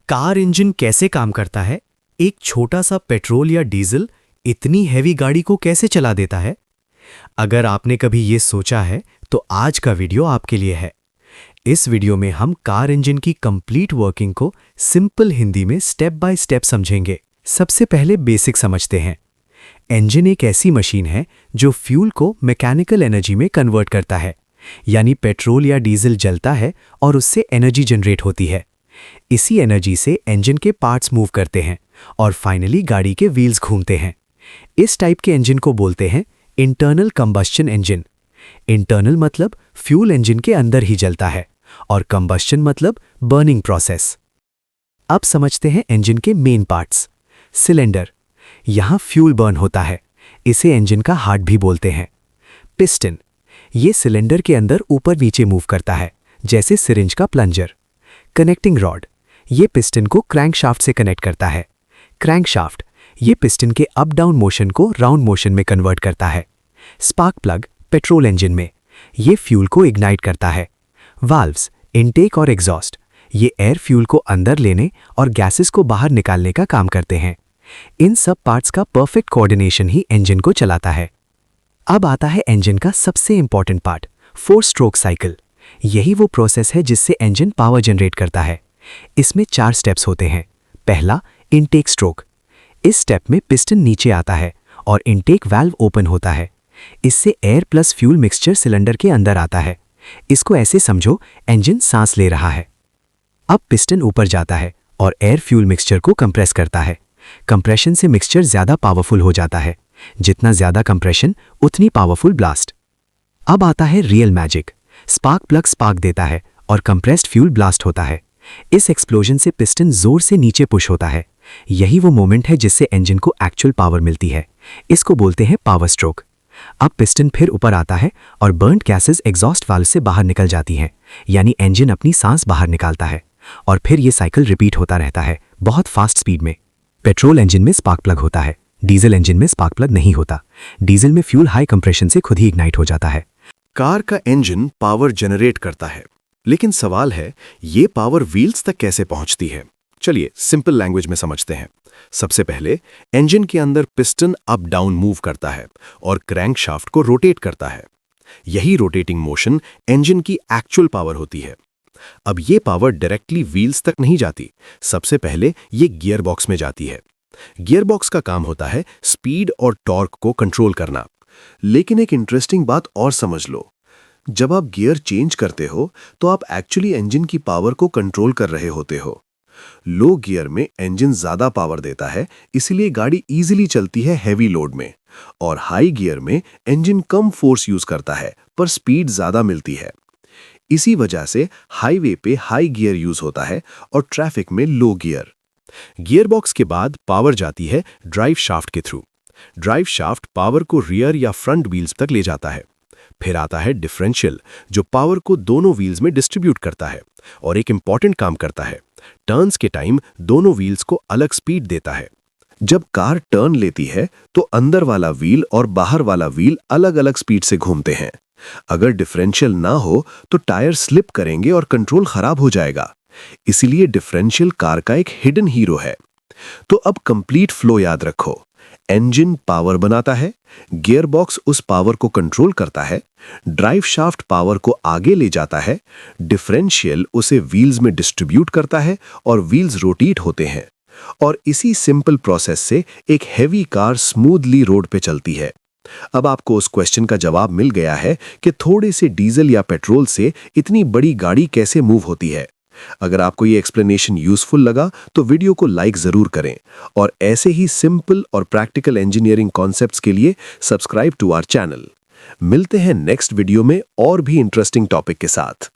Car engine कैसे काम करता है? एक छोटा सा पेट्रोल या डीजल इतनी हैवी गाड़ी को कैसे चला देता है? अगर आपने कभी ये सोचा है तो आज का वीडियो आपके लिए है। इस वीडियो में हम कार इंजन की कंप्लीट वर्किंग को सिंपल हिंदी में स्टेप बाय स्टेप समझेंगे। सबसे पहले बेसिक समझते हैं। इंजन एक ऐसी मशीन है जो फ्यूल को मैकेनिकल एनर्जी में कन्वर्ट करता है, यानी पेट्रोल या डीजल जलता है और उससे एनर्जी जनरेट होती है। इसी एनर्जी से इंजन के पार्ट्स मूव करते हैं और फाइनली गाड़ी के व्हील्स घूमते हैं। इस टाइप के इंजन को बोलते हैं इंटरनल कंबस्शन इंजन। इंटरनल मतलब फ्यूल इंजन के अंदर ही जलता है और कंबस्शन मतलब बर्निंग प्रोसेस। अब समझते हैं इंजन के मेन पार्ट्स। सिलेंडर, यहाँ फ्यूल बर्न होता है, इसे इंजन का हार्ट भी बोलते हैं। पिस्टन, ये सिलेंडर के अंदर ऊपर नीचे मूव करता है, जैसे सिरिंज का प्लंजर। कनेक्टिंग रॉड, ये पिस्टन को क्रैंकशाफ्ट से कनेक्ट करता है। क्रैंकशाफ्ट, ये पिस्टन के अप डाउन मोशन को राउंड मोशन में कन्वर्ट करता है। स्पार्क प्लग, पेट्रोल इंजन में, ये फ्यूल को इग्नाइट करता है। वाल्व्स, इनटेक और एग्जॉस्ट, ये एयर फ्यूल को अंदर लेने और गैसेस को बाहर निकालने का काम करते हैं। इन सब पार्ट्स का परफेक्ट कोऑर्डिनेशन ही इंजन को चलाता है। अब आता है इंजन का सबसे इंपॉर्टेंट पार्ट, 4 स्ट्रोक साइकिल। यही वो प्रोसेस है जिससे इंजन पावर जनरेट करता है। इसमें 4 स्टेप्स होते हैं। पहला, इनटेक स्ट्रोक। इस स्टेप में पिस्टन नीचे आता है और इनटेक वाल्व ओपन होता है। इससे air plus fuel mixture cylinder के अंदर आता है। इसको ऐसे समझो, इंजन सांस ले रहा है। अब पिस्टन ऊपर जाता है और एयर फ्यूल मिक्सचर को कंप्रेस करता है। कंप्रेशन से मिक्सचर ज्यादा पावरफुल हो जाता है। जितना ज्यादा कंप्रेशन उतनी पावरफुल ब्लास्ट। अब आता है real magic. Spark plug spark देता है और कंप्रेस्ड फ्यूल ब्लास्ट होता है। इस एक्सप्लोजन से पिस्टन जोर से नीचे पुश होता है। यही वो मोमेंट है जिससे इंजन को एक्चुअल पावर मिलती है। इसको बोलते हैं पावर स्ट्रोक। अब पिस्टन फिर ऊपर आता है और बर्न्ड गैसेस एग्जॉस्ट वाल्व से बाहर निकल जाती हैं, यानी इंजन अपनी सांस बाहर निकालता है। और फिर ये साइकिल रिपीट होता रहता है, बहुत फास्ट स्पीड में। पेट्रोल इंजन में स्पार्क प्लग होता है, डीजल इंजन में स्पार्क प्लग नहीं होता। डीजल में फ्यूल हाई कंप्रेशन से खुद ही इग्नाइट हो जाता है। कार का इंजन पावर जनरेट करता है, लेकिन सवाल है ये पावर व्हील्स तक कैसे पहुंचती है। चलिए सिंपल लैंग्वेज में समझते हैं। सबसे पहले इंजन के अंदर पिस्टन अप डाउन मूव करता है और क्रैंकशाफ्ट को रोटेट करता है। यही रोटेटिंग मोशन इंजन की एक्चुअल पावर होती है। अब ये पावर डायरेक्टली व्हील्स तक नहीं जाती। सबसे पहले ये गियर बॉक्स में जाती है। गियर बॉक्स का काम होता है स्पीड और टॉर्क को कंट्रोल करना। लेकिन एक इंटरेस्टिंग बात और समझ लो, जब आप गियर चेंज करते हो तो आप एक्चुअली इंजन की पावर को कंट्रोल कर रहे होते हो। लो गियर में इंजन ज्यादा पावर देता है, इसलिए गाड़ी इजीली चलती है हैवी लोड में। और हाई गियर में इंजन कम फोर्स यूज करता है पर स्पीड ज्यादा मिलती है। इसी वजह से हाईवे पे हाई गियर यूज होता है और ट्रैफिक में लो गियर। गियर बॉक्स के बाद पावर जाती है ड्राइव शाफ्ट के थ्रू। ड्राइव शाफ्ट पावर को रियर या फ्रंट व्हील्स तक ले जाता है। फिर आता है डिफरेंशियल, जो पावर को दोनों व्हील्स में डिस्ट्रीब्यूट करता है और एक इंपॉर्टेंट काम करता है। टर्न्स के टाइम दोनों व्हील्स को अलग स्पीड देता है। जब कार टर्न लेती है तो अंदर वाला व्हील और बाहर वाला व्हील अलग अलग स्पीड से घूमते हैं। अगर डिफरेंशियल ना हो तो टायर स्लिप करेंगे और कंट्रोल खराब हो जाएगा। इसीलिए डिफरेंशियल कार का एक हिडन हीरो है। तो अब कंप्लीट फ्लो याद रखो। इंजन पावर बनाता है, गियर बॉक्स उस पावर को कंट्रोल करता है, ड्राइव शाफ्ट पावर को आगे ले जाता है, डिफरेंशियल उसे व्हील्स में डिस्ट्रीब्यूट करता है और व्हील्स रोटेट होते हैं। और इसी सिंपल प्रोसेस से एक हैवी कार स्मूथली रोड पे चलती है। अब आपको उस क्वेश्चन का जवाब मिल गया है कि थोड़े से डीजल या पेट्रोल से इतनी बड़ी गाड़ी कैसे मूव होती है। अगर आपको ये एक्सप्लेनेशन यूजफुल लगा तो वीडियो को लाइक जरूर करें और ऐसे ही सिंपल और प्रैक्टिकल इंजीनियरिंग कॉन्सेप्ट्स के लिए सब्सक्राइब टू आवर चैनल। मिलते हैं नेक्स्ट वीडियो में और भी इंटरेस्टिंग टॉपिक के साथ।